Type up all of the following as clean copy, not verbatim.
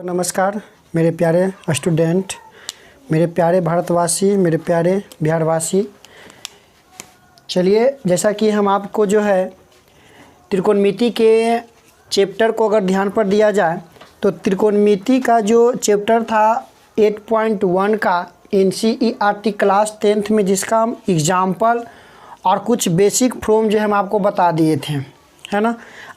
नमस्कार मेरे प्यारे स्टूडेंट, मेरे प्यारे भारतवासी, मेरे प्यारे बिहारवासी। चलिए, जैसा कि हम आपको जो है त्रिकोणमिति के चैप्टर को अगर ध्यान पर दिया जाए तो त्रिकोणमिति का जो चैप्टर था 8.1 का NCERT क्लास 10th में, जिसका हम एग्जाम्पल और कुछ बेसिक फ्रॉम जो हम आपको बता दिए थे, है ना।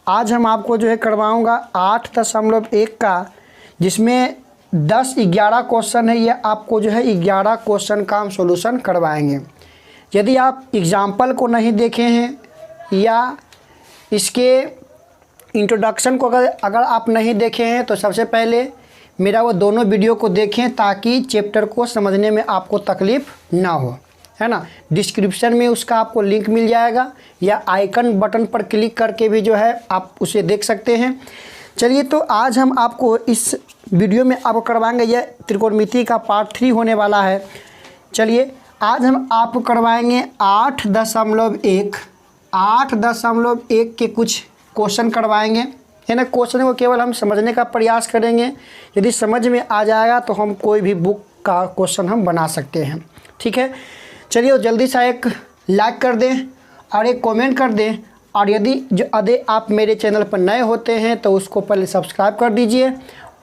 आज हम आपको जो है करवाऊँगा 8.1 का, जिसमें 10-11 क्वेश्चन है। ये आपको जो है 11 क्वेश्चन का हम सॉल्यूशन करवाएंगे। यदि आप एग्जाम्पल को नहीं देखे हैं या इसके इंट्रोडक्शन को अगर आप नहीं देखे हैं तो सबसे पहले मेरा वो दोनों वीडियो को देखें, ताकि चैप्टर को समझने में आपको तकलीफ़ ना हो, है ना। डिस्क्रिप्शन में उसका आपको लिंक मिल जाएगा, या आइकन बटन पर क्लिक करके भी जो है आप उसे देख सकते हैं। चलिए, तो आज हम आपको इस वीडियो में आपको करवाएंगे, यह त्रिकोणमिति का पार्ट 3 होने वाला है। चलिए, आज हम आपको करवाएंगे 8.1 के कुछ क्वेश्चन करवाएंगे, है ना। क्वेश्चन को केवल हम समझने का प्रयास करेंगे। यदि समझ में आ जाएगा तो हम कोई भी बुक का क्वेश्चन हम बना सकते हैं, ठीक है। चलिए, जल्दी से एक लाइक कर दें और एक कमेंट कर दें, और यदि आप मेरे चैनल पर नए होते हैं तो उसको पहले सब्सक्राइब कर दीजिए,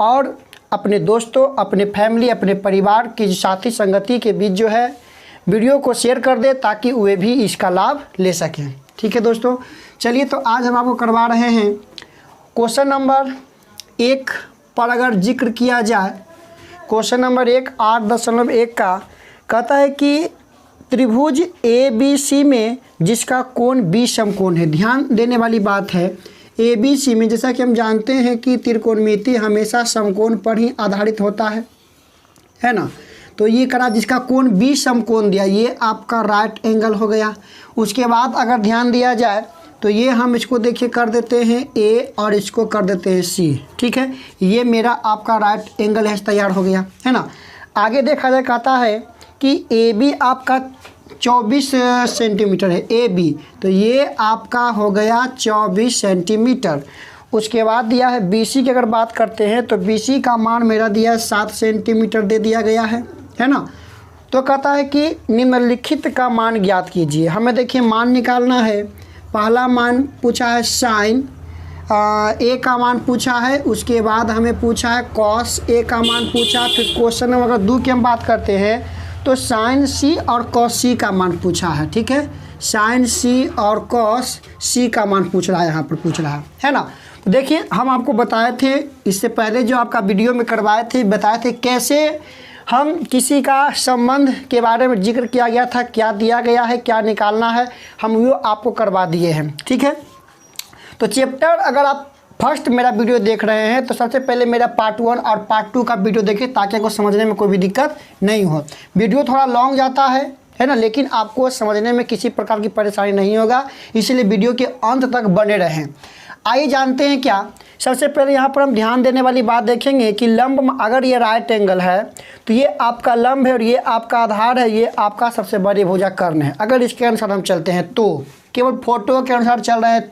और अपने दोस्तों, अपने फैमिली, अपने परिवार की साथी संगति के बीच जो है वीडियो को शेयर कर दें, ताकि वे भी इसका लाभ ले सकें, ठीक है दोस्तों। चलिए, तो आज हम आपको करवा रहे हैं क्वेश्चन नंबर 1 पर अगर जिक्र किया जाए। क्वेश्चन नंबर 8.1 का कहता है कि त्रिभुज ABC में जिसका कोण 20 समकोण है। ध्यान देने वाली बात है, ABC में, जैसा कि हम जानते हैं कि त्रिकोणमिति हमेशा समकोण पर ही आधारित होता है ना। तो ये करा जिसका कोण 20 समकोण दिया, ये आपका राइट एंगल हो गया। उसके बाद अगर ध्यान दिया जाए तो ये हम इसको देखिए कर देते हैं A और इसको कर देते हैं C, ठीक है। ये मेरा आपका राइट एंगल है, तैयार हो गया, है ना। आगे देखा जाए, कहता है कि AB आपका 24 सेंटीमीटर है, AB, तो ये आपका हो गया 24 सेंटीमीटर। उसके बाद दिया है BC की अगर बात करते हैं तो BC का मान मेरा दिया है 7 सेंटीमीटर दे दिया गया है ना। तो कहता है कि निम्नलिखित का मान ज्ञात कीजिए। हमें देखिए मान निकालना है। पहला मान पूछा है साइन A का मान पूछा है, उसके बाद हमें पूछा है कॉस A का मान पूछा। फिर क्वेश्चन नंबर अगर 2 की हम बात करते हैं तो साइन C और कॉस C का मान पूछा है, ठीक है। साइन C और कॉस C का मान पूछ रहा है, यहाँ पर पूछ रहा है ना। तो देखिए, हम आपको बताए थे इससे पहले, जो आपका वीडियो में करवाए थे, बताए थे कैसे हम किसी का संबंध के बारे में जिक्र किया गया था, क्या दिया गया है, क्या निकालना है, हम वो आपको करवा दिए हैं, ठीक है। तो चैप्टर अगर आप फर्स्ट मेरा वीडियो देख रहे हैं तो सबसे पहले मेरा पार्ट 1 और पार्ट 2 का वीडियो देखें, ताकि आपको समझने में कोई भी दिक्कत नहीं हो। वीडियो थोड़ा लॉन्ग जाता है ना, लेकिन आपको समझने में किसी प्रकार की परेशानी नहीं होगा, इसलिए वीडियो के अंत तक बने रहें। आइए जानते हैं क्या। सबसे पहले यहाँ पर हम ध्यान देने वाली बात देखेंगे कि लंब, अगर ये राइट एंगल है तो ये आपका लंब है और ये आपका आधार है, ये आपका सबसे बड़ी भुजा कर्ण है। अगर इसके अनुसार हम चलते हैं तो, केवल फोटो के अनुसार चल रहे हैं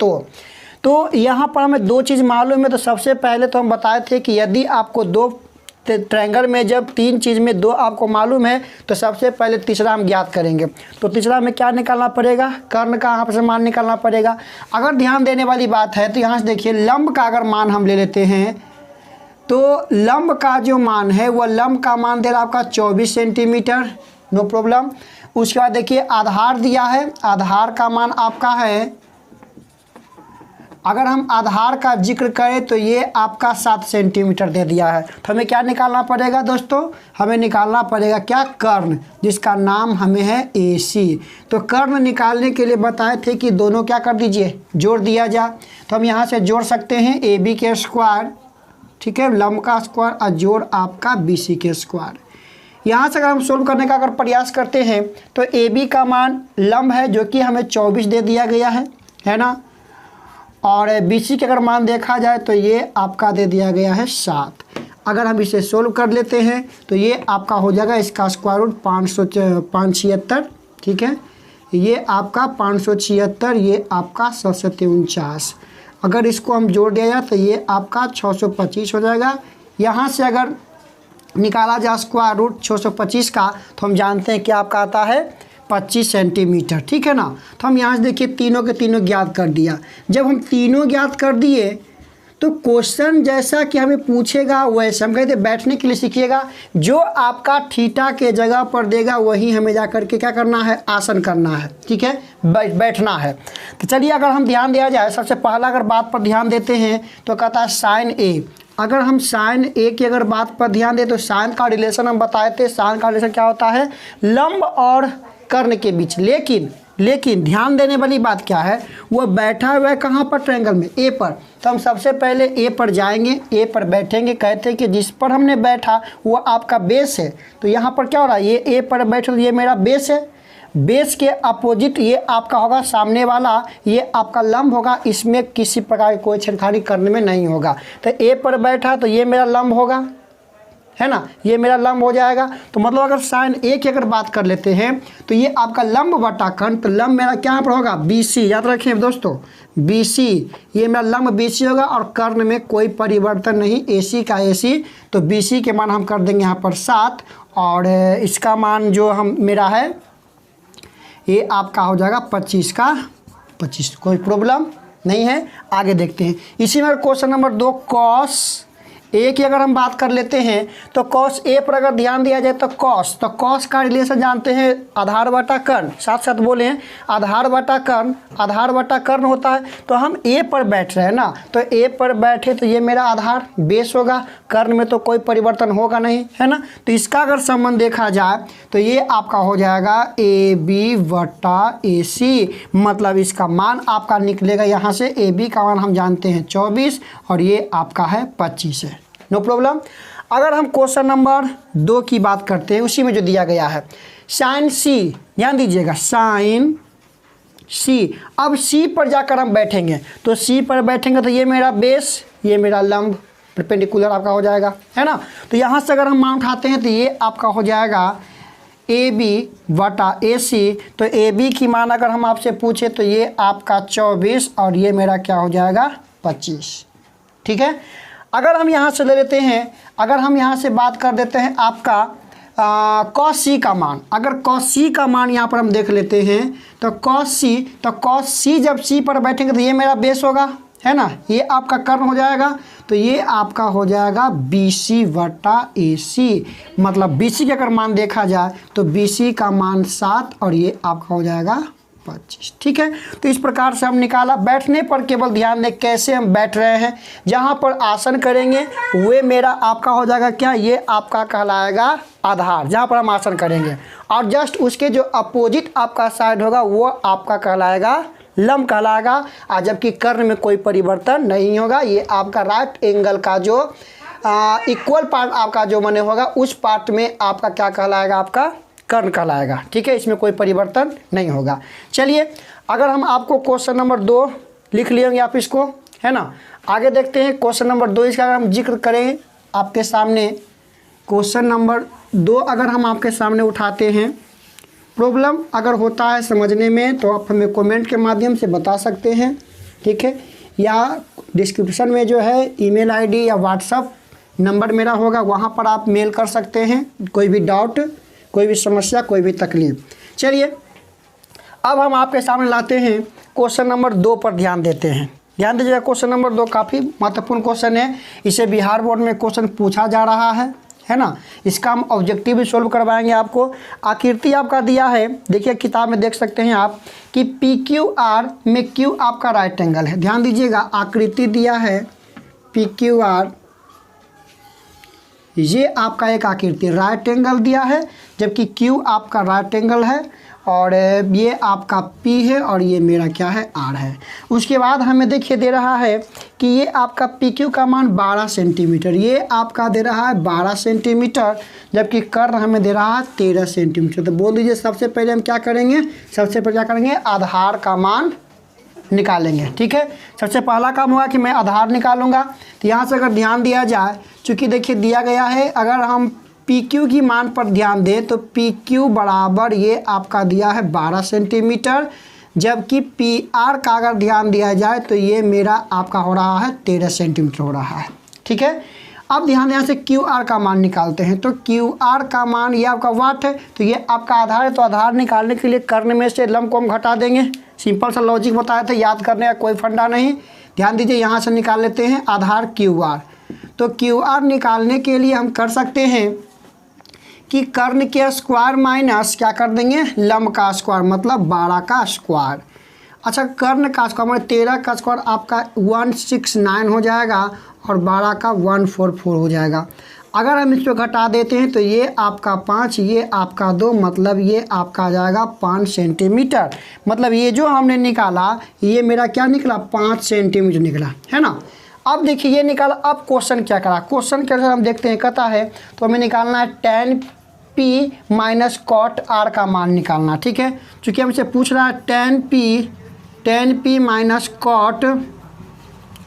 तो यहाँ पर हमें 2 चीज़ मालूम है। तो सबसे पहले तो हम बताए थे कि यदि आपको 2 ट्रायंगल में जब 3 चीज़ में 2 आपको मालूम है तो सबसे पहले तीसरा हम ज्ञात करेंगे। तो तीसरा में क्या निकालना पड़ेगा, कर्ण का यहाँ पर से मान निकालना पड़ेगा। अगर ध्यान देने वाली बात है तो यहाँ से देखिए, लंब का अगर मान हम ले लेते हैं तो लंब का जो मान है वो लंब का मान दे रहा आपका 24 सेंटीमीटर, नो प्रॉब्लम। उसके बाद देखिए आधार दिया है, आधार का मान आपका है, अगर हम आधार का जिक्र करें तो ये आपका 7 सेंटीमीटर दे दिया है। तो हमें क्या निकालना पड़ेगा दोस्तों, हमें निकालना पड़ेगा क्या, कर्ण, जिसका नाम हमें है AC। तो कर्ण निकालने के लिए बताए थे कि दोनों क्या कर दीजिए, जोड़ दिया जाए। तो हम यहाँ से जोड़ सकते हैं AB के स्क्वायर, ठीक है, लंब का स्क्वायर, और जोड़ आपका BC के स्क्वायर। यहाँ से अगर हम सोल्व करने का अगर प्रयास करते हैं तो AB का मान लंब है जो कि हमें 24 दे दिया गया है ना, और BC के अगर मान देखा जाए तो ये आपका दे दिया गया है 7। अगर हम इसे सोल्व कर लेते हैं तो ये आपका हो जाएगा, इसका स्क्वायर रूट 576, ठीक है। ये आपका 576, ये आपका 749। अगर इसको हम जोड़ दिया जाए तो ये आपका 625 हो जाएगा। यहाँ से अगर निकाला जाए स्क्वायर रूट 625 का, तो हम जानते हैं कि आपका आता है 25 सेंटीमीटर, ठीक है ना। तो हम यहाँ से देखिए तीनों के तीनों ज्ञात कर दिया। जब हम तीनों ज्ञात कर दिए तो क्वेश्चन जैसा कि हमें पूछेगा वैसे हम कहते बैठने के लिए सीखिएगा, जो आपका थीटा के जगह पर देगा वही हमें जा कर के क्या करना है, आसन करना है, ठीक है, बैठना है। तो चलिए अगर हम ध्यान दिया जाए, सबसे पहला अगर बात पर ध्यान देते हैं तो कहता है साइन ए। अगर हम साइन ए की अगर बात पर ध्यान दें तो साइन का रिलेशन हम बताए थे, साइन का रिलेशन क्या होता है, लंब और कर्ण के बीच। लेकिन ध्यान देने वाली बात क्या है, वो बैठा हुआ है कहाँ पर, ट्रायंगल में ए पर। तो हम सबसे पहले ए पर जाएंगे, ए पर बैठेंगे, कहते हैं कि जिस पर हमने बैठा वो आपका बेस है। तो यहाँ पर क्या हो रहा है, ये ए पर बैठे तो ये मेरा बेस है, बेस के अपोजिट ये आपका होगा सामने वाला, ये आपका लंब होगा, इसमें किसी प्रकार की कोई छेड़खानी करने में नहीं होगा। तो ए पर बैठा तो ये मेरा लंब होगा, है ना, ये मेरा लंब हो जाएगा। तो मतलब अगर साइन ए की अगर बात कर लेते हैं तो ये आपका लंब बटा कर्ण, तो लंब मेरा क्या पर होगा, BC, याद रखें दोस्तों, BC, ये मेरा लंब BC होगा और कर्ण में कोई परिवर्तन नहीं, AC का AC। तो BC के मान हम कर देंगे यहाँ पर 7 और इसका मान जो हम मेरा है ये आपका हो जाएगा 25 का 25, कोई प्रॉब्लम नहीं है। आगे देखते हैं, इसी में क्वेश्चन नंबर 2 कॉस ए की अगर हम बात कर लेते हैं तो कॉस ए पर अगर ध्यान दिया जाए तो कॉस का रिलेशन जानते हैं आधार बटा कर्ण, साथ साथ बोले हैं आधार बटा कर्ण होता है। तो हम ए पर बैठ रहे हैं ना, तो ए पर बैठे तो ये मेरा आधार बेस होगा, कर्ण में तो कोई परिवर्तन होगा नहीं, है ना। तो इसका अगर संबंध देखा जाए तो ये आपका हो जाएगा AB बटा AC, मतलब इसका मान आपका निकलेगा यहाँ से, AB का मान हम जानते हैं 24 और ये आपका है 25 है, नो प्रॉब्लम। अगर हम क्वेश्चन नंबर 2 की बात करते हैं, उसी में जो दिया गया है साइन C, ध्यान दीजिएगा साइन C। अब C पर जाकर हम बैठेंगे, तो C पर बैठेंगे तो ये मेरा बेस, ये मेरा लंब परपेंडिकुलर आपका हो जाएगा, है ना। तो यहाँ से अगर हम मान उठाते हैं तो ये आपका हो जाएगा AB बटा AC। तो AB की मान अगर हम आपसे पूछे तो ये आपका 24 और ये मेरा क्या हो जाएगा 25, ठीक है। अगर हम यहाँ से ले लेते हैं, अगर हम यहाँ से बात कर देते हैं आपका कॉस C का मान, अगर कॉस C का मान यहाँ पर हम देख लेते हैं तो कॉस C जब C पर बैठेंगे तो ये मेरा बेस होगा, है ना, ये आपका कर्ण हो जाएगा। तो ये आपका हो जाएगा BC बटा AC, मतलब BC का अगर मान देखा जाए तो BC का मान 7 और ये आपका हो जाएगा 25, ठीक है। तो इस प्रकार से हम निकाला। बैठने पर केवल ध्यान दें कैसे हम बैठ रहे हैं, जहाँ पर आसन करेंगे वे मेरा आपका हो जाएगा क्या, ये आपका कहलाएगा आधार, जहाँ पर हम आसन करेंगे, और जस्ट उसके जो अपोजिट आपका साइड होगा वो आपका कहलाएगा लंब कहलाएगा, और जबकि कर्ण में कोई परिवर्तन नहीं होगा। ये आपका राइट एंगल का जो इक्वल पार्ट आपका जो बने होगा उस पार्ट में आपका क्या कहलाएगा, आपका कर्ण कहलाएगा, ठीक है, इसमें कोई परिवर्तन नहीं होगा। चलिए अगर हम आपको क्वेश्चन नंबर 2 लिख लिए होंगे आप इसको, है ना। आगे देखते हैं क्वेश्चन नंबर 2, इसका अगर हम जिक्र करें आपके सामने, क्वेश्चन नंबर 2 अगर हम आपके सामने उठाते हैं, प्रॉब्लम अगर होता है समझने में तो आप हमें कमेंट के माध्यम से बता सकते हैं, ठीक है, या डिस्क्रिप्शन में जो है ईमेल आईडी या व्हाट्सअप नंबर मेरा होगा, वहाँ पर आप मेल कर सकते हैं, कोई भी डाउट, कोई भी समस्या, कोई भी तकलीफ। चलिए अब हम आपके सामने लाते हैं क्वेश्चन नंबर 2 पर ध्यान देते हैं। ध्यान दीजिएगा, क्वेश्चन नंबर 2 काफ़ी महत्वपूर्ण क्वेश्चन है, इसे बिहार बोर्ड में क्वेश्चन पूछा जा रहा है ना। इसका हम ऑब्जेक्टिव भी सोल्व करवाएंगे आपको। आकृति आपका दिया है, देखिए किताब में देख सकते हैं आप कि PQR में Q आपका राइट एंगल है। ध्यान दीजिएगा, आकृति दिया है PQR, ये आपका एक आकृति राइट एंगल दिया है, जबकि Q आपका राइट एंगल है और ये आपका P है और ये मेरा क्या है R है। उसके बाद हमें देखिए दे रहा है कि ये आपका PQ का मान 12 सेंटीमीटर, ये आपका दे रहा है 12 सेंटीमीटर, जबकि कर्ण हमें दे रहा है 13 सेंटीमीटर। तो बोल दीजिए सबसे पहले हम क्या करेंगे, सबसे पहले क्या करेंगे, आधार का मान निकालेंगे, ठीक है। सबसे पहला काम होगा कि मैं आधार निकालूंगा। तो यहाँ से अगर ध्यान दिया जाए, चूँकि देखिए दिया गया है, अगर हम PQ की मान पर ध्यान दें तो PQ बराबर ये आपका दिया है 12 सेंटीमीटर, जबकि PR का अगर ध्यान दिया जाए तो ये मेरा आपका हो रहा है 13 सेंटीमीटर हो रहा है, ठीक है। अब ध्यान यहाँ से क्यू आर का मान निकालते हैं। तो क्यू आर का मान ये आपका वाट है, तो ये आपका आधार है। तो आधार निकालने के लिए कर्ण में से लंब को हम घटा देंगे। सिंपल सा लॉजिक बताया था, याद करने का कोई फंडा नहीं। ध्यान दीजिए, यहाँ से निकाल लेते हैं आधार क्यू आर। तो क्यू आर निकालने के लिए हम कर सकते हैं कि कर्ण के स्क्वायर माइनस क्या कर देंगे, लंब का स्क्वायर, मतलब 12 का स्क्वायर। अच्छा, कर्ण का स्क्वायर मतलब 13 का स्क्वायर आपका 169 हो जाएगा और 12 का 144 हो जाएगा। अगर हम इसको घटा देते हैं तो ये आपका 5, ये आपका 2, मतलब ये आपका आ जाएगा 5 सेंटीमीटर। मतलब ये जो हमने निकाला ये मेरा क्या निकला, 5 सेंटीमीटर निकला, है ना। अब देखिए ये निकाला। अब क्वेश्चन क्या करा, क्वेश्चन के अनुसार हम देखते हैं, कहता है तो हमें निकालना है tan p minus cot r का मान निकालना। ठीक है, चूँकि हमसे पूछ रहा है tan p minus cot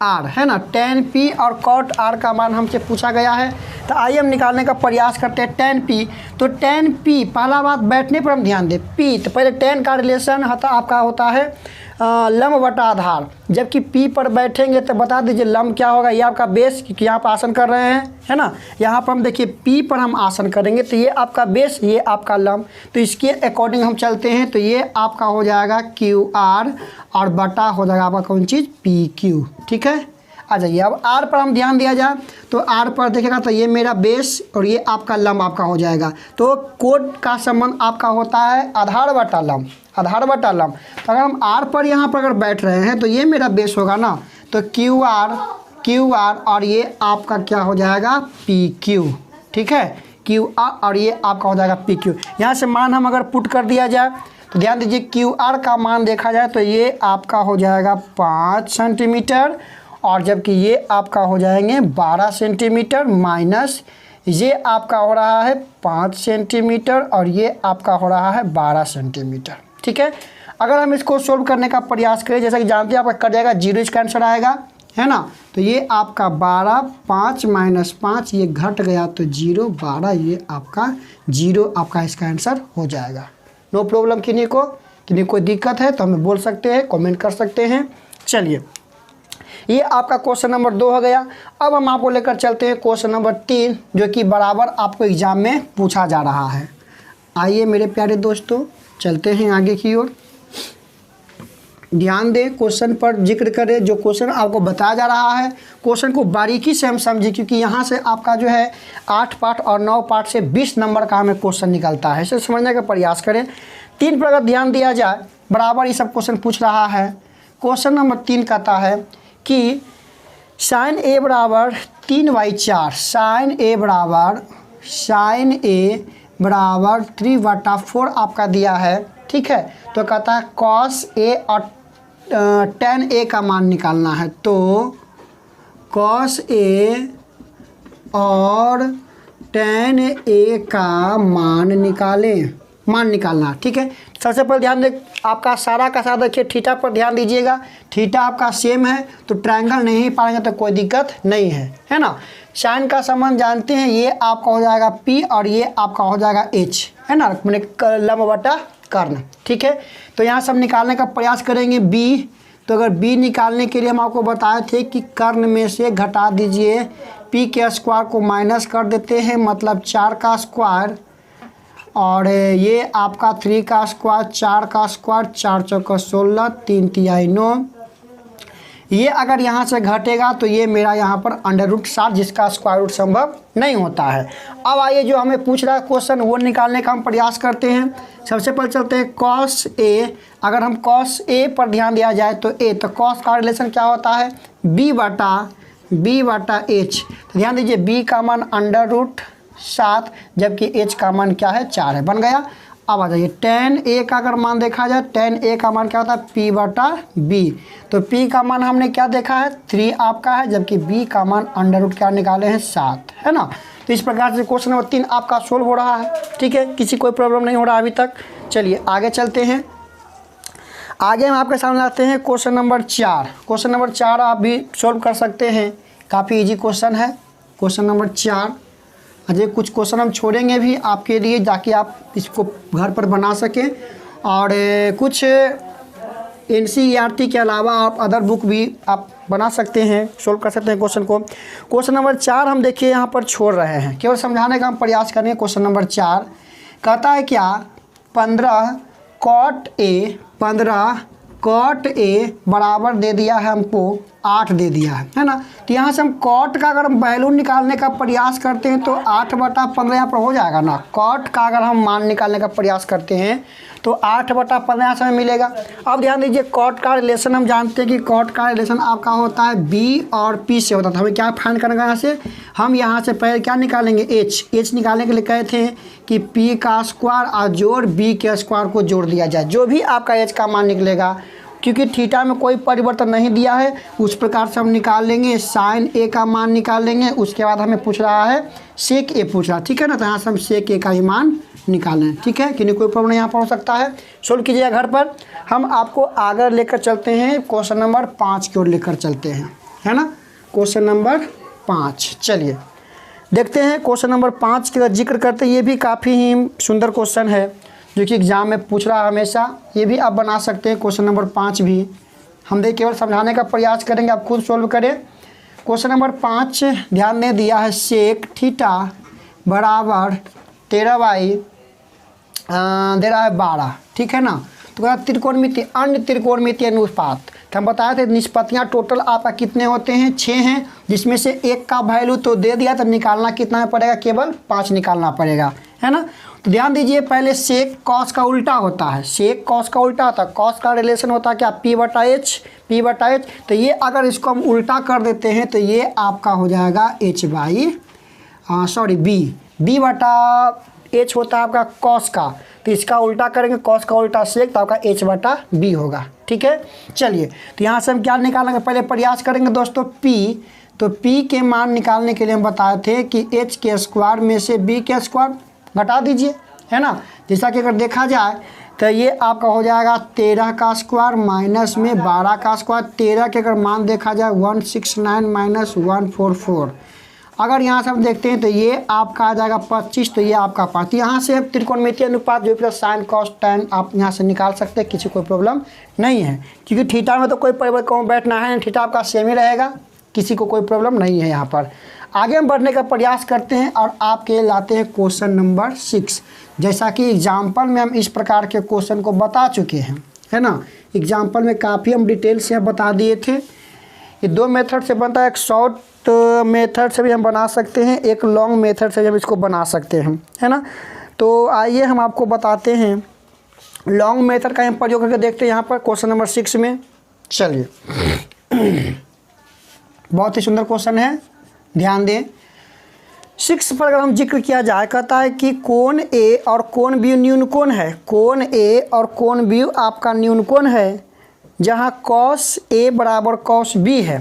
r, है ना। tan p और कॉट r का मान हमसे पूछा गया है। तो आइए हम निकालने का प्रयास करते हैं tan p। तो tan p, पहला बात बैठने पर हम ध्यान दें, p तो पहले tan का रिलेशन आपका होता है लंब बटा आधार, जबकि p पर बैठेंगे तो बता दीजिए लंब क्या होगा। ये आपका बेस, क्योंकि यहाँ पर आसन कर रहे हैं, है ना। यहाँ पर हम देखिए p पर हम आसन करेंगे तो ये आपका बेस, ये आपका लंब। तो इसके अकॉर्डिंग हम चलते हैं। तो ये आपका हो जाएगा क्यू आर और बटा हो जाएगा आपका कौन चीज़, पी क्यू। ठीक है, आ जाइए। अब r पर हम ध्यान दिया जाए तो r पर देखेगा तो ये मेरा बेस और ये आपका लंब आपका हो जाएगा। तो कोड का संबंध आपका होता है आधार बटा लंब, आधार बटा लंब। तो अगर हम r पर यहाँ पर अगर बैठ रहे हैं तो ये मेरा बेस होगा ना। तो क्यू आर और ये आपका क्या हो जाएगा, पी क्यू। ठीक है, क्यू आर और ये आपका हो जाएगा पी क्यू। यहाँ से मान हम अगर पुट कर दिया जाए तो ध्यान दीजिए क्यू आर का मान देखा जाए तो ये आपका हो जाएगा 5 सेंटीमीटर और जबकि ये आपका हो जाएंगे 12 सेंटीमीटर माइनस ये आपका हो रहा है 5 सेंटीमीटर और ये आपका हो रहा है 12 सेंटीमीटर। ठीक है, अगर हम इसको सोल्व करने का प्रयास करें, जैसा कि जानते हैं आपका कट जाएगा 0, इसका आंसर आएगा, है ना। तो ये आपका 12, 5 माइनस 5 ये घट गया तो 0, 12 ये आपका 0 आपका इसका आंसर हो जाएगा। No problem. किन्हीं को कोई दिक्कत है तो हमें बोल सकते हैं, कमेंट कर सकते हैं। चलिए, ये आपका क्वेश्चन नंबर 2 हो गया। अब हम आपको लेकर चलते हैं क्वेश्चन नंबर 3, जो कि बराबर आपको एग्जाम में पूछा जा रहा है। आइए मेरे प्यारे दोस्तों, चलते हैं आगे की ओर। ध्यान दें, क्वेश्चन पर जिक्र करें। जो क्वेश्चन आपको बताया जा रहा है, क्वेश्चन को बारीकी से हम समझें, क्योंकि यहाँ से आपका जो है 8 पार्ट और 9 पार्ट से 20 नंबर का हमें क्वेश्चन निकलता है। इसे समझने का प्रयास करें। 3 पर अगर ध्यान दिया जाए, बराबर ये सब क्वेश्चन पूछ रहा है। क्वेश्चन नंबर 3 कहता है कि साइन ए बराबर 3/4, साइन ए बराबर 3/4 आपका दिया है। ठीक है, तो कहता है कॉस ए और tan ए का मान निकालना है। तो कॉस ए और tan ए का मान निकालना। ठीक है, सबसे पहले ध्यान दें, आपका सारा का सारा देखिए थीटा पर ध्यान दीजिएगा। थीटा आपका सेम है तो ट्रायंगल नहीं पाएंगे तो कोई दिक्कत नहीं है ना। साइन का संबंध जानते हैं, ये आपका हो जाएगा P और ये आपका हो जाएगा H, है ना, मैंने लंब बटा कर्ण। ठीक है, तो यहाँ सब निकालने का प्रयास करेंगे B। तो अगर B निकालने के लिए हम आपको बताए थे कि कर्ण में से घटा दीजिए, P के स्क्वायर को माइनस कर देते हैं, मतलब 4 का स्क्वायर और ये आपका 3 का स्क्वायर, 4 का स्क्वायर, 4 चौका 16, 3 तिहाई 9। ये अगर यहाँ से घटेगा तो ये मेरा यहाँ पर √7, जिसका स्क्वायर रूट संभव नहीं होता है। अब आइए जो हमें पूछ रहा है क्वेश्चन वो निकालने का हम प्रयास करते हैं। सबसे पहले चलते हैं कॉस ए। अगर हम कॉस ए पर ध्यान दिया जाए तो ए, तो कॉस का रिलेशन क्या होता है, b बटा h। तो ध्यान दीजिए b का मान √7 जबकि h का मान क्या है, 4 है, बन गया। अब आ जाइए tan a का अगर मान देखा जाए, tan a का मान क्या होता है, p बटा b। तो p का मान हमने क्या देखा है, 3 आपका है, जबकि b का मान √ क्या निकाले हैं, 7, है ना। तो इस प्रकार से क्वेश्चन नंबर 3 आपका सोल्व हो रहा है। ठीक है, किसी कोई प्रॉब्लम नहीं हो रहा अभी तक। चलिए आगे चलते हैं। आगे हम आपके सामने आते हैं क्वेश्चन नंबर 4। क्वेश्चन नंबर 4 आप भी सोल्व कर सकते हैं, काफ़ी ईजी क्वेश्चन है क्वेश्चन नंबर 4। अजय कुछ क्वेश्चन हम छोड़ेंगे भी आपके लिए, ताकि आप इसको घर पर बना सकें और कुछ NCERT के अलावा आप अदर बुक भी आप बना सकते हैं, सोल्व कर सकते हैं क्वेश्चन को। क्वेश्चन नंबर 4 हम देखिए यहाँ पर छोड़ रहे हैं, केवल समझाने का हम प्रयास करेंगे। क्वेश्चन नंबर 4 कहता है क्या 15 cot A बराबर दे दिया है हमको 8 दे दिया है ना। तो यहाँ से हम कॉट का अगर वैल्यू निकालने का प्रयास करते हैं तो 8/15 यहाँ पर हो जाएगा ना। कॉट का अगर हम मान निकालने का प्रयास करते हैं तो 8/15 यहाँ से हमें मिलेगा। अब ध्यान दीजिए कॉट का रिलेशन हम जानते हैं कि कॉट का रिलेशन आपका होता है B और P से होता था। हमें क्या फाइंड करना है यहाँ से, हम यहाँ से पहले क्या निकालेंगे H निकालने के लिए कहे थे कि P का स्क्वायर और जोड़ B के स्क्वायर को जोड़ दिया जाए, जो भी आपका H का मान निकलेगा। क्योंकि थीटा में कोई परिवर्तन नहीं दिया है उस प्रकार से हम निकाल लेंगे। साइन A का मान निकाल लेंगे। उसके बाद हमें पूछ रहा है सेक A पूछ रहा है, ठीक है ना। तो यहाँ से हम सेक A का ही मान निकालें, ठीक है कि नहीं, कोई प्रॉब्लम यहाँ पर हो सकता है। सोल्व कीजिएगा घर पर। हम आपको आगे लेकर चलते हैं, क्वेश्चन नंबर 5 की ओर लेकर चलते हैं, है ना। क्वेश्चन नंबर 5 चलिए देखते हैं। क्वेश्चन नंबर 5 का जिक्र करते हैं, ये भी काफ़ी ही सुंदर क्वेश्चन है जो कि एग्जाम में पूछ रहा है हमेशा। ये भी आप बना सकते हैं। क्वेश्चन नंबर 5 भी हम देख केवल समझाने का प्रयास करेंगे, आप खुद सोल्व करें। क्वेश्चन नंबर 5 ध्यान में दिया है सेक थीटा बराबर 13 दे रहा है 12, ठीक है ना। तो त्रिकोणमिति अन्य त्रिकोणमिति अनुपात, तो हम बताए थे निष्पत्तियाँ टोटल आपका कितने होते हैं, 6 हैं, जिसमें से 1 का वैल्यू तो दे दिया, तो निकालना कितना पड़ेगा, केवल 5 निकालना पड़ेगा, है ना। तो ध्यान दीजिए पहले सेक कॉस का उल्टा होता है, सेक कॉस का उल्टा होता है। कॉस का रिलेशन होता है क्या, P/H। तो ये अगर इसको हम उल्टा कर देते हैं तो ये आपका हो जाएगा B/H होता है आपका कॉस का, तो इसका उल्टा करेंगे कॉस का उल्टा सेक, तो आपका H/B होगा, ठीक है। चलिए तो यहाँ से हम क्या निकालेंगे, पहले प्रयास करेंगे दोस्तों P। तो P के मान निकालने के लिए हम बताए थे कि H के स्क्वायर में से B के स्क्वायर घटा दीजिए, है ना। जैसा कि अगर देखा जाए तो ये आपका हो जाएगा 13 का स्क्वायर माइनस में 12 का स्क्वायर। 13 के अगर मान देखा जाए 169 माइनस 144, अगर यहाँ से हम देखते हैं तो ये आपका आ जाएगा 25, तो ये आपका 5। यहाँ से त्रिकोणमितीय अनुपात जो प्लस साइन कॉस टैन आप यहाँ से निकाल सकते हैं, किसी कोई प्रॉब्लम नहीं है। क्योंकि थीटा में तो कोई परिवर्तन बैठना है, थीटा आपका सेम ही रहेगा, किसी को कोई प्रॉब्लम नहीं है। यहाँ पर आगे हम बढ़ने का प्रयास करते हैं और आपके लाते हैं क्वेश्चन नंबर 6। जैसा कि एग्जाम्पल में हम इस प्रकार के क्वेश्चन को बता चुके हैं, है ना। एग्जाम्पल में काफ़ी हम डिटेल से बता दिए थे। ये 2 मेथड से बनता है, एक शॉर्ट मेथड से भी हम बना सकते हैं, एक लॉन्ग मेथड से भी हम इसको बना सकते हैं, है ना। तो आइए हम आपको बताते हैं लॉन्ग मेथड का हम प्रयोग करके देखते हैं यहाँ पर क्वेश्चन नंबर 6 में। चलिए बहुत ही सुंदर क्वेश्चन है, ध्यान दें। 6 पर अगर हम जिक्र किया जाए, कहता है कि कोण A और कोण B न्यून कोण है। कोण A और कोण B आपका न्यून कोण है, जहाँ cos A बराबर cos B है।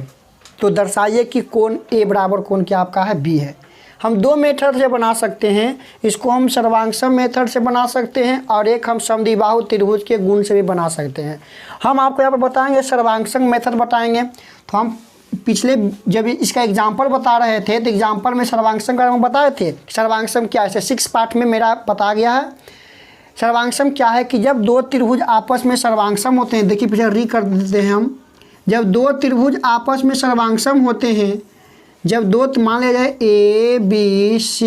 तो दर्शाइए कि कोण A बराबर कोण क्या आपका है, B है। हम 2 मेथड से बना सकते हैं, इसको हम सर्वांगसम मेथड से बना सकते हैं और एक हम समद्विबाहु त्रिभुज के गुण से भी बना सकते हैं। हम आपको यहाँ पर बताएंगे सर्वांगसम मेथड बताएंगे। तो हम पिछले जब इसका एग्जाम्पल बता रहे थे तो एग्जाम्पल में सर्वांगसम का हम बताए थे। सर्वांगसम क्या है, 6 पार्ट में मेरा बता गया है। सर्वांगसम क्या है कि जब 2 त्रिभुज आपस में सर्वांगसम होते हैं, देखिए पीछे री कर देते हैं हम। जब 2 त्रिभुज आपस में सर्वांगसम होते हैं, जब 2 मान लिया जाए ABC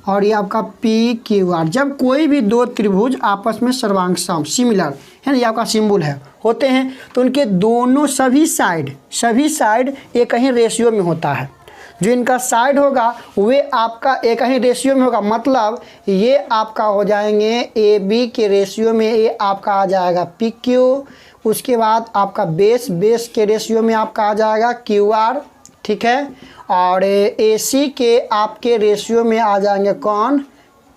और ये आपका PQR, जब कोई भी 2 त्रिभुज आपस में सर्वांगसम सिमिलर है ना, ये आपका सिंबल है, होते हैं, तो उनके दोनों सभी साइड एक ही रेशियो में होता है। जो इनका साइड होगा वे आपका एक ही रेशियो में होगा, मतलब ये आपका हो जाएंगे AB के रेशियो में ये आपका आ जाएगा PQ। उसके बाद आपका बेस के रेशियो में आपका आ जाएगा QR, ठीक है। और AC के आपके रेशियो में आ जाएंगे कौन,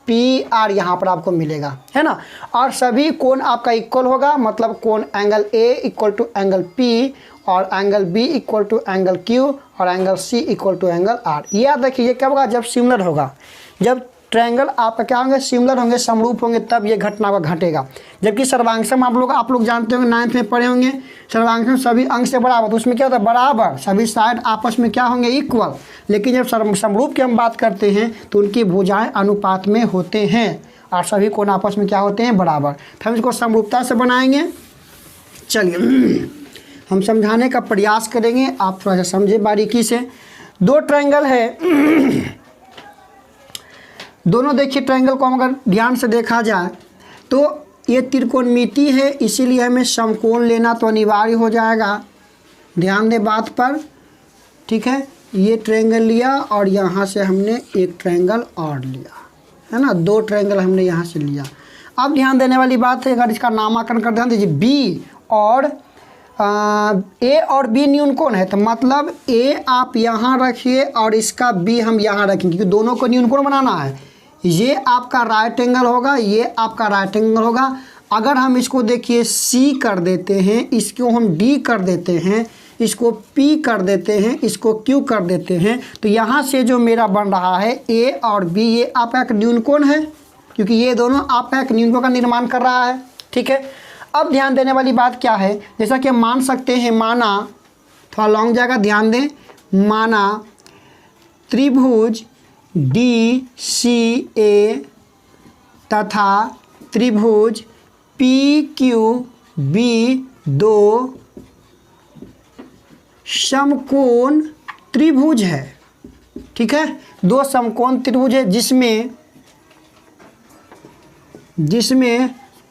PR यहाँ पर आपको मिलेगा, है ना। और सभी कोण आपका इक्वल होगा, मतलब कोण angle A equal to angle P और angle B equal to angle Q और angle C equal to angle R। ये याद रखिए, ये कब होगा, जब सिमिलर होगा। जब ट्रायंगल आपका क्या होंगे, सिमिलर होंगे, समरूप होंगे, तब ये घटना का घटेगा। जबकि सर्वांगसम आप लोग जानते होंगे, 9th में पढ़े होंगे, सर्वांगसम सभी अंग से बराबर, तो उसमें क्या होता है, बराबर सभी साइड आपस में क्या होंगे, इक्वल। लेकिन जब समरूप की हम बात करते हैं तो उनकी भुजाएं अनुपात में होते हैं और सभी कोण आपस में क्या होते हैं, बराबर। तो हम इसको समरूपता से बनाएंगे। चलिए हम समझाने का प्रयास करेंगे, आप थोड़ा सा समझे बारीकी से। दो ट्रायंगल है, दोनों देखिए ट्रायंगल को हम अगर ध्यान से देखा जाए तो ये त्रिकोणमिति है, इसीलिए हमें समकोण लेना तो अनिवार्य हो जाएगा। ध्यान दें बात पर, ठीक है। ये ट्रायंगल लिया और यहाँ से हमने एक ट्रायंगल और लिया, है ना, दो ट्रायंगल हमने यहाँ से लिया। अब ध्यान देने वाली बात है, अगर इसका नामाकरण कर ध्यान दीजिए, बी और ए और बी न्यून कोण है, तो मतलब ए आप यहाँ रखिए और इसका बी हम यहाँ रखेंगे, क्योंकि दोनों को न्यून कोण बनाना है। ये आपका राइट एंगल होगा, ये आपका राइट एंगल होगा। अगर हम इसको देखिए सी कर देते हैं, इसको हम डी कर देते हैं, इसको पी कर देते हैं, इसको क्यू कर देते हैं, तो यहाँ से जो मेरा बन रहा है ए और बी, ये आपका एक न्यून कोण है, क्योंकि ये दोनों आपका एक न्यून कोण का निर्माण कर रहा है, ठीक है। अब ध्यान देने वाली बात क्या है, जैसा कि हम मान सकते हैं, माना थोड़ा लॉन्ग जाएगा, ध्यान दें, माना त्रिभुज डी सी ए तथा त्रिभुज पी क्यू बी दो समकोण त्रिभुज है, ठीक है। दो समकोण त्रिभुज है जिसमें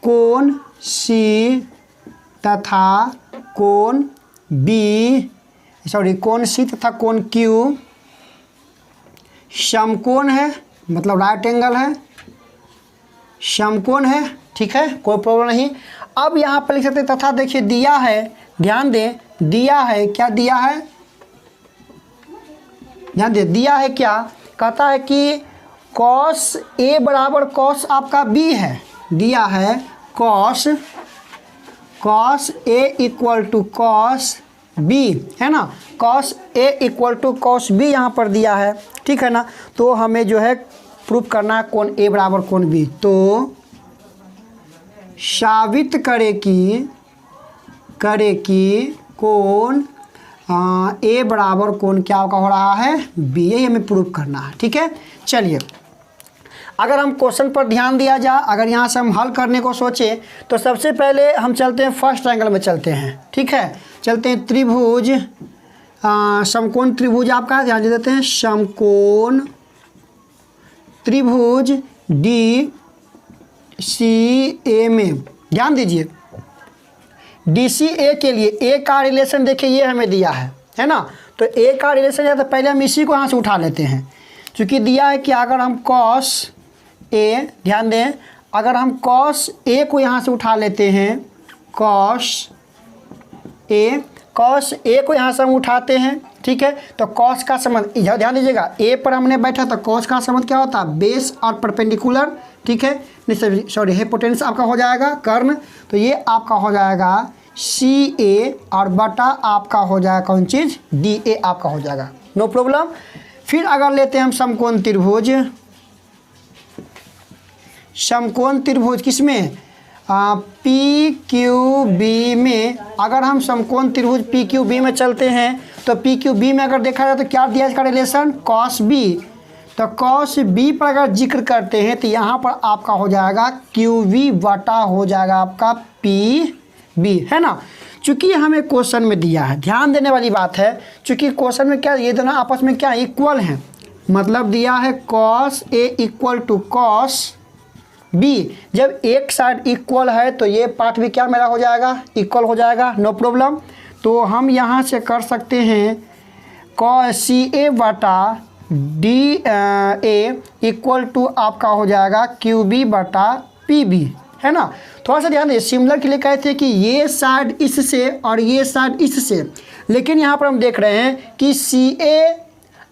कोण सी तथा कोण सी तथा कोण क्यू समकोण है, मतलब राइट एंगल है, समकोण है, ठीक है, कोई प्रॉब्लम नहीं। अब यहाँ पर लिख सकते तथा, देखिए दिया है, ध्यान दें, दिया है, क्या दिया है, ध्यान दें, दिया है क्या, कहता है कि कॉस ए बराबर कॉस आपका बी है, दिया है cos A equal to cos B, है ना, cos A equal to cos B यहाँ पर दिया है, ठीक है ना। तो हमें जो है प्रूफ करना है कोण ए बराबर कोण बी, तो साबित करे कि कोण ए बराबर कोण क्या का हो रहा है, बी, यही हमें प्रूफ करना है, ठीक है। चलिए अगर हम क्वेश्चन पर ध्यान दिया जाए, अगर यहाँ से हम हल करने को सोचें तो सबसे पहले हम चलते हैं फर्स्ट ट्रायंगल में चलते हैं, ठीक है। चलते हैं त्रिभुज, समकोण त्रिभुज आपका ध्यान दे देते हैं, समकोण त्रिभुज डी सी ए में ध्यान दीजिए, डी सी ए के लिए ए का रिलेशन देखिए ये हमें दिया है ना, तो ए का रिलेशन है तो पहले हम इसी को यहाँ से उठा लेते हैं, क्योंकि दिया है कि अगर हम कॉस ए, ध्यान दें, अगर हम कॉस ए को यहाँ से उठा लेते हैं, कॉस ए को यहाँ से हम उठाते हैं, ठीक है, तो कॉस का संबंध, ध्यान दीजिएगा, ए पर हमने बैठा तो कॉस का संबंध क्या होता है, बेस और परपेंडिकुलर, ठीक है, नहीं सॉरी हाइपोटेनस आपका हो जाएगा कर्ण, तो ये आपका हो जाएगा सी ए और बटा आपका हो जाएगा कौन चीज़, डी ए आपका हो जाएगा, नो प्रॉब्लम। फिर अगर लेते हैं हम समकोण त्रिभुज किसमें, पी क्यू बी में, अगर हम समकोण त्रिभुज पी क्यू बी में चलते हैं तो पी क्यू बी में अगर देखा जाए तो क्या दिया इसका रिलेशन, कॉस बी, तो कॉस बी पर अगर जिक्र करते हैं तो यहाँ पर आपका हो जाएगा क्यू वी बटा हो जाएगा आपका पी बी, है ना। चूँकि हमें क्वेश्चन में दिया है, ध्यान देने वाली बात है, चूँकि क्वेश्चन में क्या ये दोनों आपस में क्या इक्वल हैं, मतलब दिया है cos A equal to cos B, जब एक साइड इक्वल है तो ये पार्ट भी क्या मेरा हो जाएगा, इक्वल हो जाएगा, नो प्रॉब्लम। तो हम यहाँ से कर सकते हैं कॉस सी ए बटा डी ए इक्वल टू आपका हो जाएगा क्यू बी बटा पी बी, है ना। थोड़ा सा ध्यान दें, सिमिलर के लिए कहते हैं कि ये साइड इससे और ये साइड इससे, लेकिन यहाँ पर हम देख रहे हैं कि सी ए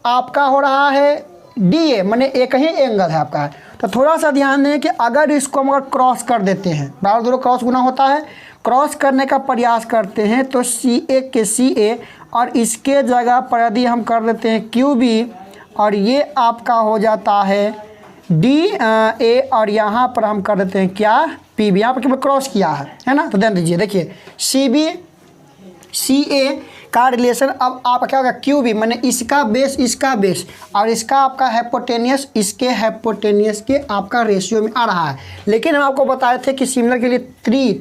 आपका हो रहा है डी ए, मैंने एक ही एंगल है आपका, तो थोड़ा सा ध्यान दें कि अगर इसको हम अगर क्रॉस कर देते हैं, बराबर दोनों क्रॉस गुना होता है, क्रॉस करने का प्रयास करते हैं तो सी ए के सी ए और इसके जगह पर यदि हम कर देते हैं क्यू बी और ये आपका हो जाता है डी ए और यहाँ पर हम कर देते हैं क्या, पी बी, यहाँ पर केवल क्रॉस किया है ना। तो ध्यान दीजिए, देखिए सी बी सी ए का रिलेशन अब आपका क्या होगा क्यू बी, मैंने इसका बेस और इसका आपका हाइपोटेनियस इसके हाइपोटेनियस के आपका रेशियो में आ रहा है। लेकिन हम आपको बताए थे कि सिमिलर के लिए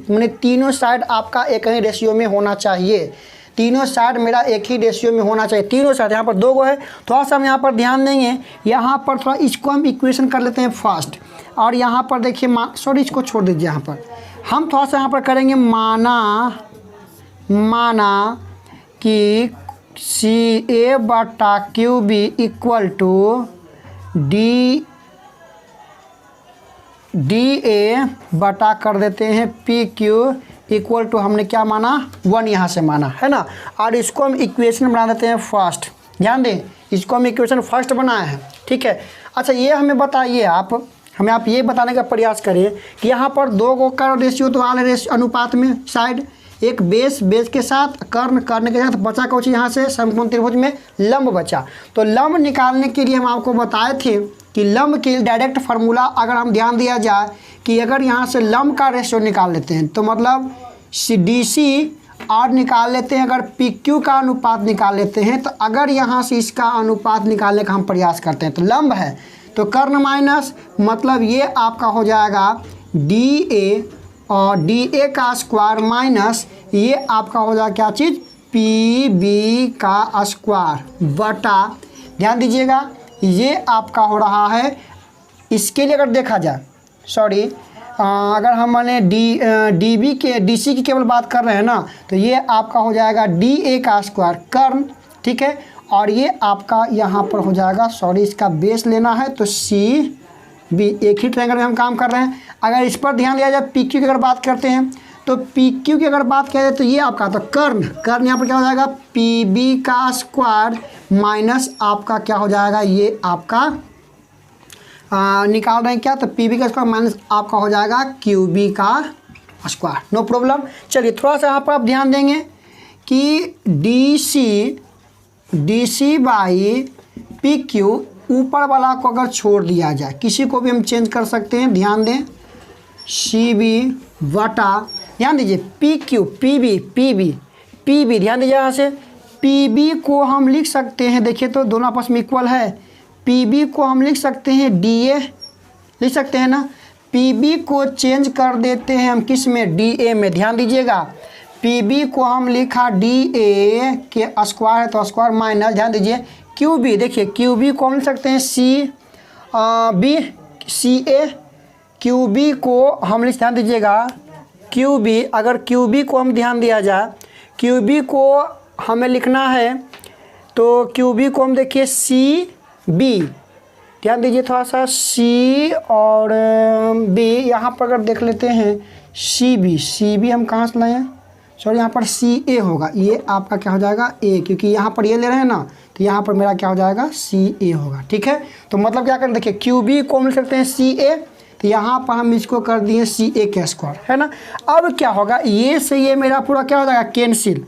मैंने तीनों साइड आपका एक ही रेशियो में होना चाहिए, तीनों साइड मेरा एक ही रेशियो में होना चाहिए, तीनों साइड। यहाँ पर 2 गो है, थोड़ा सा हम यहाँ पर ध्यान देंगे, यहाँ पर थोड़ा इसको हम इक्वेशन कर लेते हैं फर्स्ट, और यहाँ पर देखिए सॉरी इसको छोड़ दीजिए, यहाँ पर हम थोड़ा सा यहाँ पर करेंगे माना कि CA बटा QB इक्वल टू DA बटा कर देते हैं PQ इक्वल टू हमने क्या माना 1 यहाँ से माना है ना, और इसको हम इक्वेशन बना देते हैं फर्स्ट। ध्यान दें, इसको हम इक्वेशन फर्स्ट बनाए हैं, ठीक है। अच्छा ये हमें बताइए, आप ये बताने का प्रयास करिए कि यहाँ पर 2 गो का रेशियो तो वाले रेशियो अनुपात में साइड, एक बेस के साथ कर्ण के साथ बचा कुछ यहाँ से समकोण त्रिभुज में लंब बचा। तो लंब निकालने के लिए हम आपको बताए थे कि लंब के डायरेक्ट फार्मूला अगर हम ध्यान दिया जाए कि अगर यहाँ से लंब का रेशियो निकाल लेते हैं तो मतलब DC और निकाल लेते हैं, अगर PQ का अनुपात निकाल लेते हैं, तो अगर यहाँ से इसका अनुपात निकालने का हम प्रयास करते हैं तो लंब है तो कर्ण माइनस, मतलब ये आपका हो जाएगा DA और DA का स्क्वायर माइनस ये आपका हो जाएगा क्या चीज़ PB का स्क्वायर बटा, ध्यान दीजिएगा ये आपका हो रहा है, इसके लिए अगर देखा जाए सॉरी अगर हम माने DC की केवल बात कर रहे हैं ना, तो ये आपका हो जाएगा DA का स्क्वायर कर्ण, ठीक है, और ये आपका यहाँ पर हो जाएगा सॉरी इसका बेस लेना है तो CB, एक ही ट्रायंगल में हम काम कर रहे हैं। अगर इस पर ध्यान दिया जाए PQ की अगर बात करते हैं तो PQ की अगर बात किया जाए तो ये आपका तो कर्ण यहाँ पर क्या हो जाएगा PB का स्क्वायर माइनस आपका क्या हो जाएगा ये आपका निकाल रहे हैं क्या, तो PB का स्क्वायर माइनस आपका हो जाएगा QB का स्क्वायर, नो प्रॉब्लम। चलिए थोड़ा सा यहाँ पर आप ध्यान देंगे कि DC बाई PQ ऊपर वाला को अगर छोड़ दिया जाए, किसी को भी हम चेंज कर सकते हैं, ध्यान दें CB वटा, ध्यान दीजिए PQ PB ध्यान दीजिए, यहाँ से PB को हम लिख सकते हैं, देखिए तो दोनों आपस में इक्वल है, PB को हम लिख सकते हैं DA लिख सकते हैं ना, PB को चेंज कर देते हैं हम किस में DA में, ध्यान दीजिएगा PB को हम लिखा DA के स्क्वायर है तो स्क्वायर माइनस, ध्यान दीजिए QB, देखिए QB को हम लिख सकते हैं CA, QB को हम लिख, ध्यान दीजिएगा QB, अगर QB को हम ध्यान दिया जाए, QB को हमें लिखना है तो QB को हम देखिए CB, ध्यान दीजिए थोड़ा सा C और B, यहाँ पर अगर देख लेते हैं CB हम कहाँ से लाए हैं सॉरी, यहाँ पर CA होगा, ये आपका क्या हो जाएगा A, क्योंकि यहाँ पर ये ले रहे हैं ना तो यहाँ पर मेरा क्या हो जाएगा CA होगा, ठीक है। तो मतलब क्या करें, देखिए QB को हम लिख सकते हैं CA, तो यहाँ पर हम इसको कर दिए CA के स्क्वायर, है ना। अब क्या होगा, ये से ये मेरा पूरा क्या हो जाएगा कैंसिल,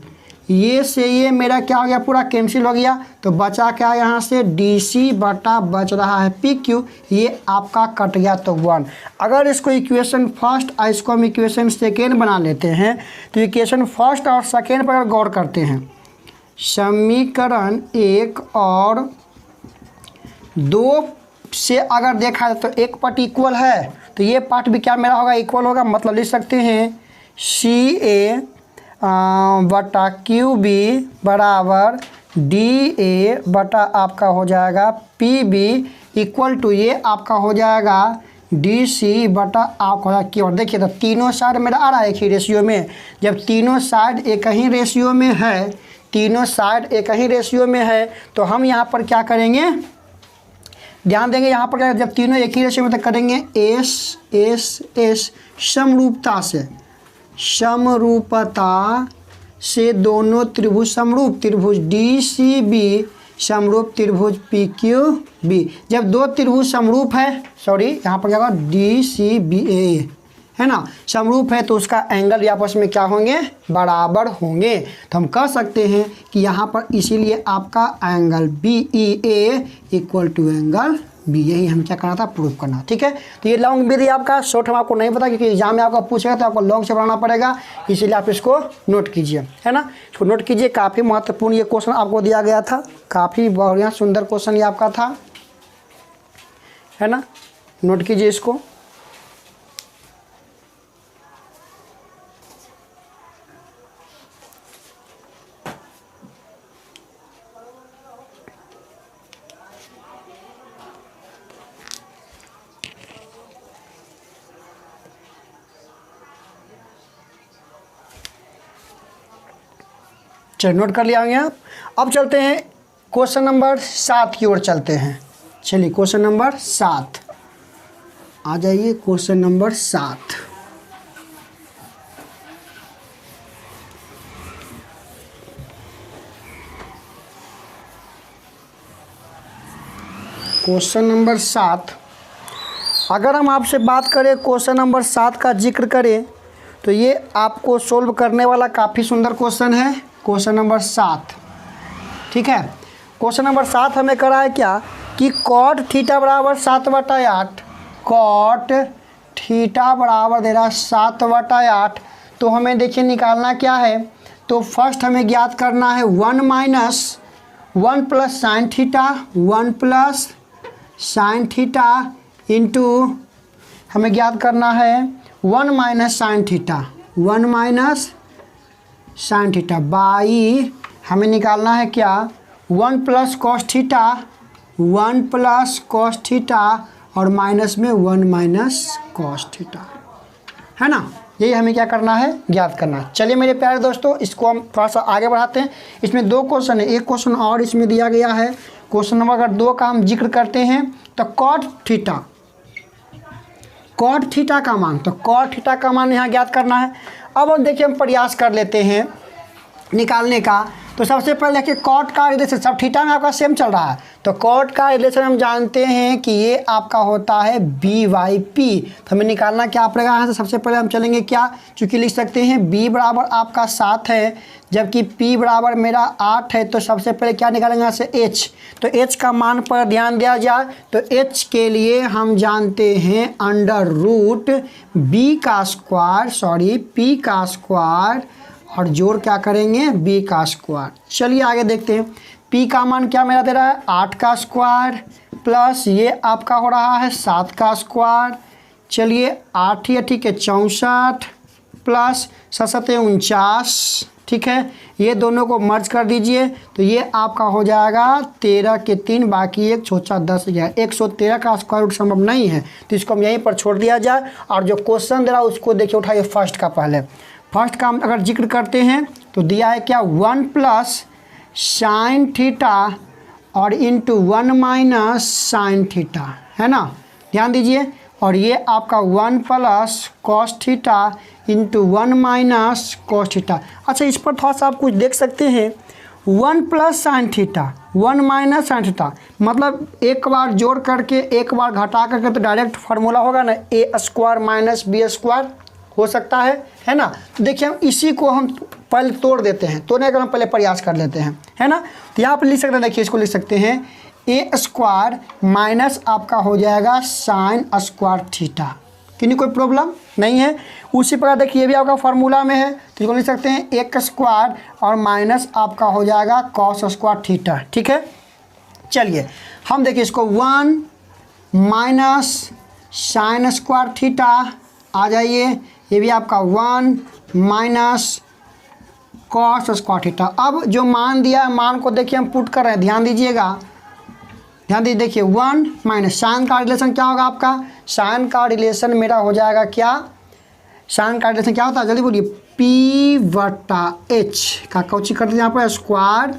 ये से ये मेरा क्या हो गया पूरा कैंसिल हो गया, तो बचा क्या यहाँ से DC बटा बच रहा है PQ, ये आपका कट गया तो 1। अगर इसको इक्वेशन फर्स्ट और इसको हम इक्वेशन सेकेंड बना लेते हैं तो इक्वेशन फर्स्ट और सेकेंड पर अगर गौर करते हैं, समीकरण 1 और 2 से अगर देखा जाए तो एक पार्ट इक्वल है तो ये पार्ट भी क्या मेरा होगा इक्वल होगा, मतलब लिख सकते हैं CA बटा QB बराबर DA बटा आपका हो जाएगा PB इक्वल टू ये आपका हो जाएगा DC बटा आपका हो जाएगा Q। और देखिए तो तीनों साइड मेरा आ रहा है एक ही रेशियो में, जब तीनों साइड एक ही रेशियो में है, तीनों साइड एक ही रेशियो में है तो हम यहाँ पर क्या करेंगे, ध्यान देंगे यहाँ पर क्या, जब तीनों एक ही रेशियो में तो करेंगे S समरूपता से दोनों त्रिभुज समरूप, त्रिभुज DCB समरूप त्रिभुज PQB। जब दो त्रिभुज समरूप है, सॉरी यहाँ पर क्या होगा DCBA है ना, समरूप है तो उसका एंगल भी आपस में क्या होंगे बराबर होंगे। तो हम कह सकते हैं कि यहाँ पर इसीलिए आपका angle BEA equal to angle B, यही हम क्या करना था, प्रूफ करना। ठीक है, तो ये लॉन्ग विधि आपका, शॉर्ट हम आपको नहीं पता क्योंकि एग्जाम में आपको पूछेगा तो आपको लॉन्ग से बनाना पड़ेगा, इसीलिए आप इसको नोट कीजिए, है ना। इसको नोट कीजिए, काफ़ी महत्वपूर्ण ये क्वेश्चन आपको दिया गया था, काफ़ी बढ़िया सुंदर क्वेश्चन ये आपका था, है ना। नोट कीजिए इसको। चलिए नोट कर लिया होंगे आप। अब चलते हैं क्वेश्चन नंबर 7 की ओर चलते हैं। चलिए क्वेश्चन नंबर 7 आ जाइए, क्वेश्चन नंबर 7। क्वेश्चन नंबर 7, अगर हम आपसे बात करें क्वेश्चन नंबर 7 का जिक्र करें तो ये आपको सोल्व करने वाला काफ़ी सुंदर क्वेश्चन है, क्वेश्चन नंबर 7। ठीक है, क्वेश्चन नंबर 7 हमें करा है क्या कि कॉट थीटा बराबर 7/8, कॉट थीटा बराबर दे रहा 7/8। तो हमें देखिए निकालना क्या है, तो फर्स्ट हमें ज्ञात करना है 1 plus sine theta, 1 plus sine theta into हमें ज्ञात करना है 1 minus sine theta, 1 minus sine theta by हमें निकालना है क्या 1 plus cos theta, 1 plus cos theta और माइनस में 1 माइनस कॉस थीटा, है ना। यही हमें क्या करना है, ज्ञात करना है। चलिए मेरे प्यारे दोस्तों, इसको हम थोड़ा सा आगे बढ़ाते हैं। इसमें 2 क्वेश्चन है, एक क्वेश्चन और इसमें दिया गया है। क्वेश्चन नंबर अगर 2 का हम जिक्र करते हैं तो कॉट थीटा का मान, तो कॉट थीटा का मान यहाँ ज्ञात करना है। अब हम देखिए, हम प्रयास कर लेते हैं निकालने का। तो सबसे पहले देखिए कॉट का रिलेशन, सब थीटा में आपका सेम चल रहा है, तो कॉट का रिलेशन हम जानते हैं कि ये आपका होता है BYP। तो हमें निकालना क्या पड़ेगा यहाँ से, सबसे पहले हम चलेंगे क्या, चूँकि लिख सकते हैं B बराबर आपका 7 है जबकि P बराबर मेरा 8 है, तो सबसे पहले क्या निकालेंगे यहाँ से H। तो H का मान पर ध्यान दिया जाए तो H के लिए हम जानते हैं √B का स्क्वायर, P का स्क्वायर और जोड़ क्या करेंगे, B का स्क्वायर। चलिए आगे देखते हैं, P का मान क्या मेरा दे रहा है 8 का स्क्वायर प्लस ये आपका हो रहा है 7 का स्क्वायर। चलिए 8 ही ठीक है 64 प्लस 7 49, ठीक है। ये दोनों को मर्ज कर दीजिए तो ये आपका हो जाएगा 13 के 3 बाकी 1 छोटा 10 गया, 113 का स्क्वायर रूट संभव नहीं है तो इसको हम यहीं पर छोड़ दिया जाए। और जो क्वेश्चन दे रहा है उसको देखिए उठाइए फर्स्ट का, पहले फर्स्ट का हम अगर जिक्र करते हैं तो दिया है क्या 1 प्लस साइन थीटा और इंटू 1 माइनस साइन थीटा, है ना, ध्यान दीजिए। और ये आपका 1 plus cos theta into 1 minus cos theta. अच्छा, इस पर थोड़ा सा आप कुछ देख सकते हैं, 1 plus sine theta 1 minus sine theta, मतलब एक बार जोड़ करके एक बार घटा करके तो डायरेक्ट फार्मूला होगा ना, ए स्क्वायर माइनस बी स्क्वायर हो सकता है ना। तो देखिए हम इसी को हम पहले तोड़ देते हैं, तोड़ने का हम पहले प्रयास कर लेते हैं, है ना। तो यहाँ पर लिख सकते हैं, देखिए इसको लिख सकते हैं ए स्क्वायर माइनस आपका हो जाएगा साइन स्क्वायर थीटा, किन्हीं कोई प्रॉब्लम नहीं है। उसी प्रकार देखिए ये भी आपका फार्मूला में है तो इसको लिख सकते हैं एक स्क्वायर और माइनस आपका हो जाएगा कॉस स्क्वायर थीटा, ठीक है। चलिए हम देखिए इसको 1 माइनस साइन स्क्वायर थीटा आ जाइए, ये भी आपका 1 माइनस कॉस स्क्वायर थीटा। अब जो मान दिया है मान को देखिए हम पुट कर रहे हैं, ध्यान दीजिएगा, ध्यान दीजिए। देखिए 1 माइनस साइन का रिलेशन क्या होगा आपका, साइन का रिलेशन मेरा हो जाएगा क्या, साइन का रिलेशन क्या होता है जल्दी बोलिए, P/H का कौची कर दीजिए यहाँ पर स्क्वायर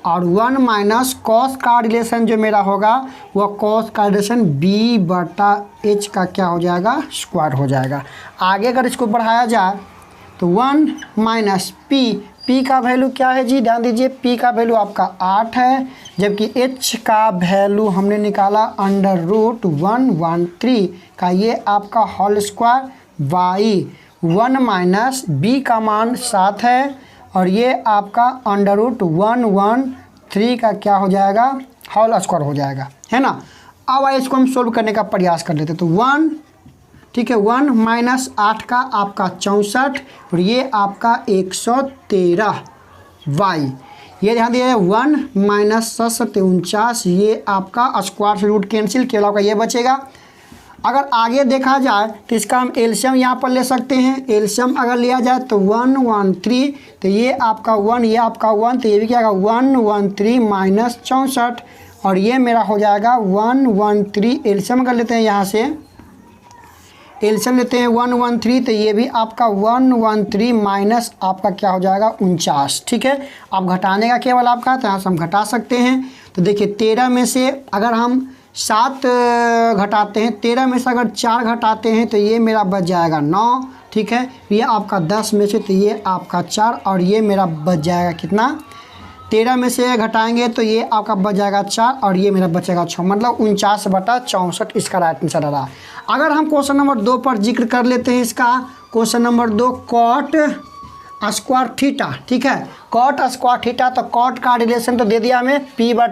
और 1 माइनस कॉस का रिलेशन जो मेरा होगा वह कॉस का रिलेशन B/H का क्या हो जाएगा, स्क्वायर हो जाएगा। आगे अगर इसको बढ़ाया जाए तो 1 माइनस P का वैल्यू क्या है जी, ध्यान दीजिए, P का वैल्यू आपका 8 है जबकि H का वैल्यू हमने निकाला √113 का, ये आपका whole square by 1 minus B का मान 7 है और ये आपका √113 का क्या हो जाएगा, होल स्क्वायर हो जाएगा, है ना। अब आइए इसको हम सोल्व करने का प्रयास कर लेते हैं। तो 1, ठीक है, 1 माइनस 8 का आपका 64 और ये आपका 113 y। ये ध्यान दिए 1 माइनस 749, ये आपका स्क्वायर से रूट कैंसिल, केवल आपका ये बचेगा। अगर आगे देखा जाए तो इसका हम एलसीएम यहाँ पर ले सकते हैं। एलसीएम अगर लिया जाए तो 113, तो ये आपका 1, ये आपका 1, तो ये भी क्या आएगा 113 माइनस 64 और ये मेरा हो जाएगा 113। एलसीएम कर लेते हैं, यहाँ से एलसीएम लेते हैं 113, तो ये भी आपका 113 माइनस आपका क्या हो जाएगा 49। ठीक है, अब घटाने का केवल आपका, तो यहाँ से हम घटा सकते हैं। तो देखिए 13 में से अगर हम 7 घटाते हैं, 13 में से अगर 4 घटाते हैं तो ये मेरा बच जाएगा 9। ठीक है, ये आपका 10 में से, तो ये आपका 4 और ये मेरा बच जाएगा कितना, 13 में से घटाएंगे तो ये आपका बच जाएगा 4 और ये मेरा बचेगा 6, मतलब 49/64 इसका राइट आंसर आ रहा है। अगर हम क्वेश्चन नंबर 2 पर जिक्र कर लेते हैं इसका, question number 2 cot square theta. ठीक है, कॉट स्क्वायर थीटा, तो कॉट का रिलेशन तो दे दिया हमें P/B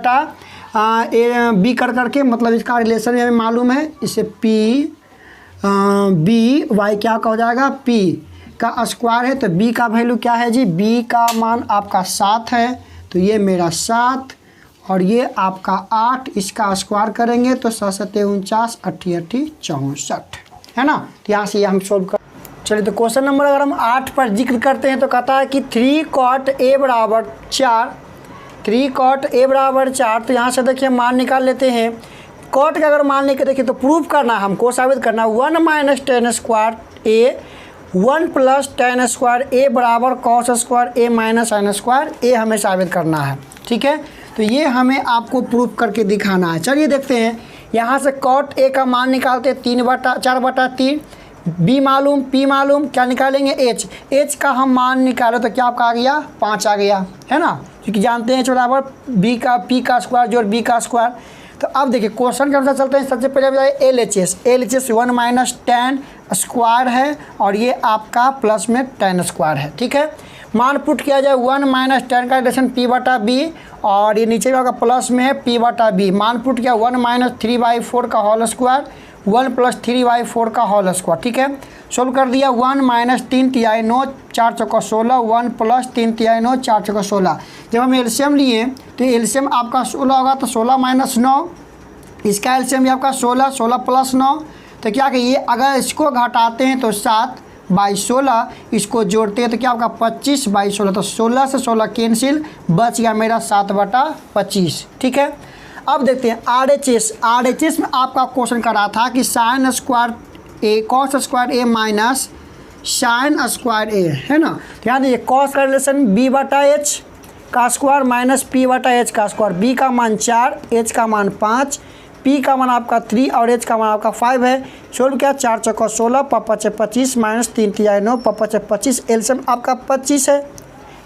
करके, मतलब इसका रिलेशन हमें मालूम है। इसे B/Y क्या का हो जाएगा, P का स्क्वायर है, तो B का वैल्यू क्या है जी, B का मान आपका 7 है, तो ये मेरा 7 और ये आपका 8, इसका स्क्वायर करेंगे तो 7 7 49, 8 8 64, है ना। तो यहाँ से ये हम सोल्व कर। चलिए, तो क्वेश्चन नंबर अगर हम 8 पर जिक्र करते हैं तो कहता है कि 3 cot A बराबर 4, 3 cot A बराबर 4। तो यहाँ से देखिए मान निकाल लेते हैं। कॉट का अगर मान लेके देखिए तो प्रूफ करना है हमको, साबित करना 1 minus tan square A 1 plus tan square A बराबर cos square A minus sin square A हमें साबित करना है। ठीक है, तो ये हमें आपको प्रूफ करके दिखाना है। चलिए देखते हैं, यहाँ से cot A का मान निकालते हैं 4/3, B मालूम, P मालूम, क्या निकालेंगे H का हम मान निकाले तो क्या आपका आ गया 5 आ गया, है ना, क्योंकि जानते हैं H बराबर B का P का स्क्वायर जोड़ B का स्क्वायर। तो अब देखिए क्वेश्चन के अनुसार चलते हैं। सबसे पहले बताइए LHS 1 माइनस tan स्क्वायर है और ये आपका प्लस में tan स्क्वायर है। ठीक है, मान पुट किया जाए 1 माइनस tan का रिलेशन P/B और ये नीचे का प्लस में है P/B। मान पुट किया 1 माइनस 3/4 का होल स्क्वायर, 1 प्लस 3/4 का होल स्क्वायर। ठीक है, सोल्व कर दिया। 1 माइनस 3 तिहाई 9, 4 चौका 16, 1 प्लस 3 तिहाई 9, 4 चौका 16। जब हम एलसीएम लिए तो एलसीएम आपका 16 होगा, तो 16 माइनस 9, इसका एलसीएम भी आपका 16, 16 प्लस 9, तो क्या कि ये अगर इसको घटाते हैं तो 7/16, इसको जोड़ते हैं तो क्या आपका 25/16, तो 16 से 16 कैंसिल, बच गया मेरा 7/25। ठीक है, अब देखते हैं RHS में आपका क्वेश्चन कर रहा था कि sin square A cos square A minus sin square A, है ना। तो यहाँ देखिए cos का रिलेशन B/H का स्क्वायर माइनस P/H का स्क्वायर, B का मान 4, H का मान 5, P का मान आपका 3 और H का मान आपका 5 है। सोल्व किया, 4 चौका 16, 5 25 माइनस 3 तिहाई 9, 5 25, एलसीएम आपका 25 है।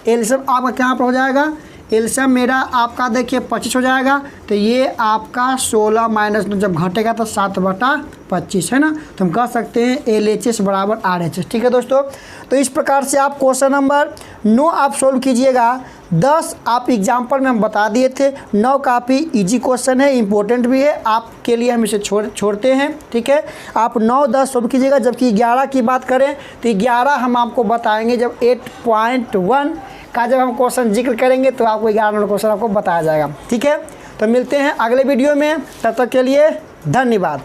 एलसीएम आपका क्या पर हो जाएगा, एलसीएम मेरा आपका देखिए 25 हो जाएगा, तो ये आपका 16 माइनस 9 जब घटेगा तो 7/25, है ना। तो हम कह सकते हैं LHS बराबर RHS। ठीक है दोस्तों, तो इस प्रकार से आप क्वेश्चन नंबर 9 आप सोल्व कीजिएगा। 10 आप एग्जाम्पल में हम बता दिए थे, 9 काफ़ी इजी क्वेश्चन है, इंपॉर्टेंट भी है, आपके लिए हम इसे छोड़ते हैं। ठीक है, आप 9 10 सोल्व कीजिएगा। जबकि 11 की बात करें तो 11 हम आपको बताएंगे जब 8.1 का जब हम क्वेश्चन जिक्र करेंगे तो आपको 11 नंबर क्वेश्चन आपको बताया जाएगा। ठीक है, तो मिलते हैं अगले वीडियो में, तब तक के लिए धन्यवाद।